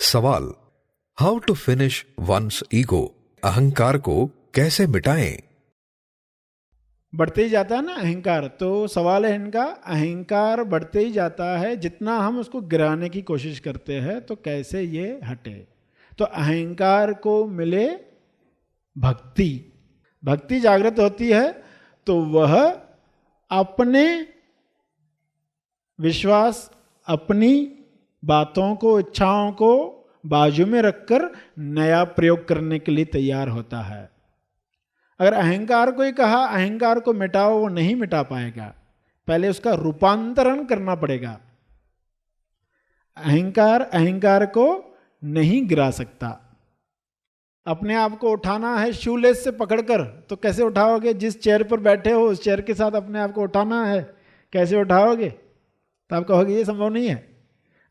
सवाल, how to finish once ego, अहंकार को कैसे मिटाएं? बढ़ते ही जाता है ना अहंकार। तो सवाल है इनका, अहंकार बढ़ते ही जाता है, जितना हम उसको गिराने की कोशिश करते हैं तो कैसे ये हटे। तो अहंकार को मिले भक्ति, भक्ति जागृत होती है तो वह अपने विश्वास, अपनी बातों को, इच्छाओं को बाजू में रखकर नया प्रयोग करने के लिए तैयार होता है। अगर अहंकार को ही कहा अहंकार को मिटाओ, वो नहीं मिटा पाएगा, पहले उसका रूपांतरण करना पड़ेगा। अहंकार को नहीं गिरा सकता। अपने आप को उठाना है शूलेस से पकड़कर, तो कैसे उठाओगे? जिस चेयर पर बैठे हो उस चेयर के साथ अपने आप को उठाना है, कैसे उठाओगे? तो आप कहोगे ये संभव नहीं है।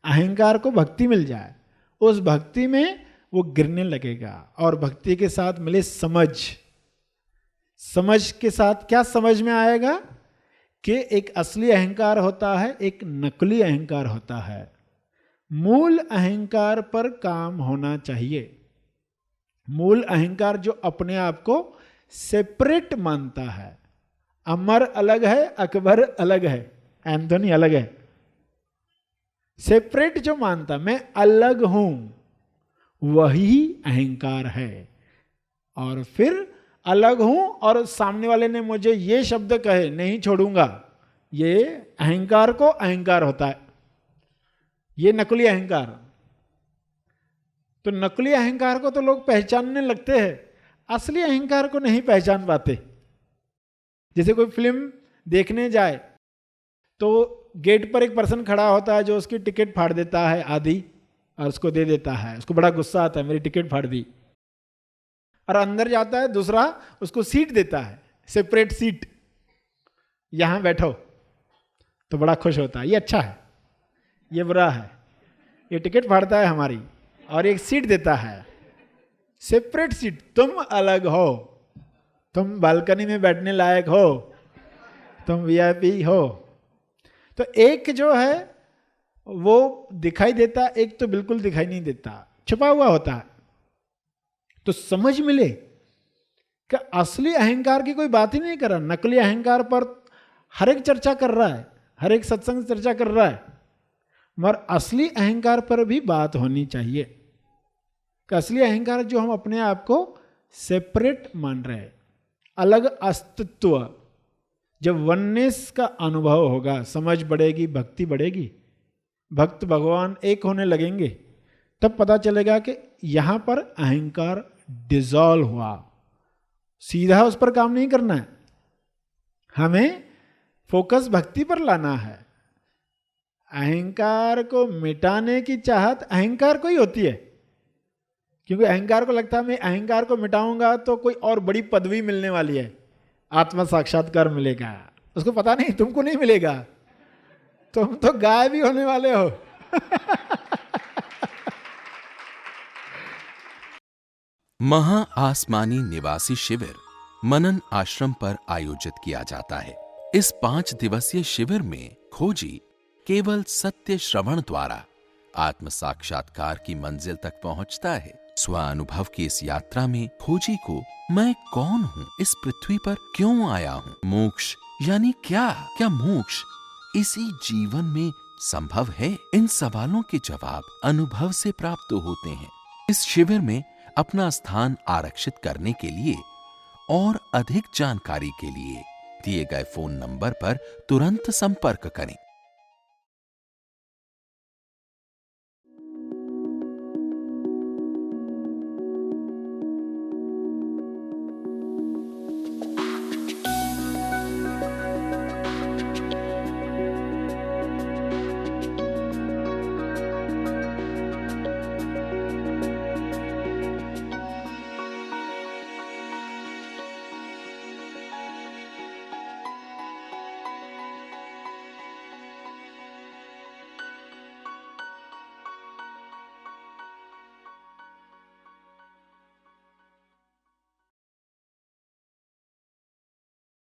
अहंकार को भक्ति मिल जाए, उस भक्ति में वो गिरने लगेगा। और भक्ति के साथ मिले समझ, समझ के साथ क्या समझ में आएगा कि एक असली अहंकार होता है, एक नकली अहंकार होता है। मूल अहंकार पर काम होना चाहिए। मूल अहंकार जो अपने आप को सेपरेट मानता है। अमर अलग है, अकबर अलग है, एंथोनी अलग है। सेपरेट जो मानता, मैं अलग हूं, वही अहंकार है। और फिर अलग हूं और सामने वाले ने मुझे ये शब्द कहे नहीं छोड़ूंगा, ये अहंकार को अहंकार होता है। ये नकली अहंकार। तो नकली अहंकार को तो लोग पहचानने लगते हैं, असली अहंकार को नहीं पहचान पाते। जैसे कोई फिल्म देखने जाए तो गेट पर एक पर्सन खड़ा होता है जो उसकी टिकट फाड़ देता है आधी और उसको दे देता है। उसको बड़ा गुस्सा आता है, मेरी टिकट फाड़ दी। और अंदर जाता है दूसरा, उसको सीट देता है, सेपरेट सीट, यहां बैठो, तो बड़ा खुश होता है, ये अच्छा है, ये बुरा है, ये टिकट फाड़ता है हमारी, और एक सीट देता है, सेपरेट सीट। तुम अलग हो, तुम बालकनी में बैठने लायक हो, तुम वीआईपी हो। तो एक जो है वो दिखाई देता, एक तो बिल्कुल दिखाई नहीं देता, छुपा हुआ होता है। तो समझ मिले कि असली अहंकार की कोई बात ही नहीं कर रहा, नकली अहंकार पर हर एक चर्चा कर रहा है, हर एक सत्संग चर्चा कर रहा है, मगर असली अहंकार पर भी बात होनी चाहिए कि असली अहंकार जो हम अपने आप को सेपरेट मान रहे हैं, अलग अस्तित्व। जब वननेस का अनुभव होगा, समझ बढ़ेगी, भक्ति बढ़ेगी, भक्त भगवान एक होने लगेंगे, तब पता चलेगा कि यहां पर अहंकार डिसॉल्व हुआ। सीधा उस पर काम नहीं करना है, हमें फोकस भक्ति पर लाना है। अहंकार को मिटाने की चाहत अहंकार को ही होती है, क्योंकि अहंकार को लगता है मैं अहंकार को मिटाऊंगा तो कोई और बड़ी पदवी मिलने वाली है, आत्मा साक्षात्कार मिलेगा। उसको पता नहीं तुमको नहीं मिलेगा, तुम तो गायब ही होने वाले हो। महा आसमानी निवासी शिविर मनन आश्रम पर आयोजित किया जाता है। इस 5 दिवसीय शिविर में खोजी केवल सत्य श्रवण द्वारा आत्म साक्षात्कार की मंजिल तक पहुंचता है। स्व अनुभव की इस यात्रा में खोजी को मैं कौन हूँ, इस पृथ्वी पर क्यों आया हूँ, मोक्ष यानी क्या मोक्ष इसी जीवन में संभव है, इन सवालों के जवाब अनुभव से प्राप्त होते हैं। इस शिविर में अपना स्थान आरक्षित करने के लिए और अधिक जानकारी के लिए दिए गए फोन नंबर पर तुरंत संपर्क करें।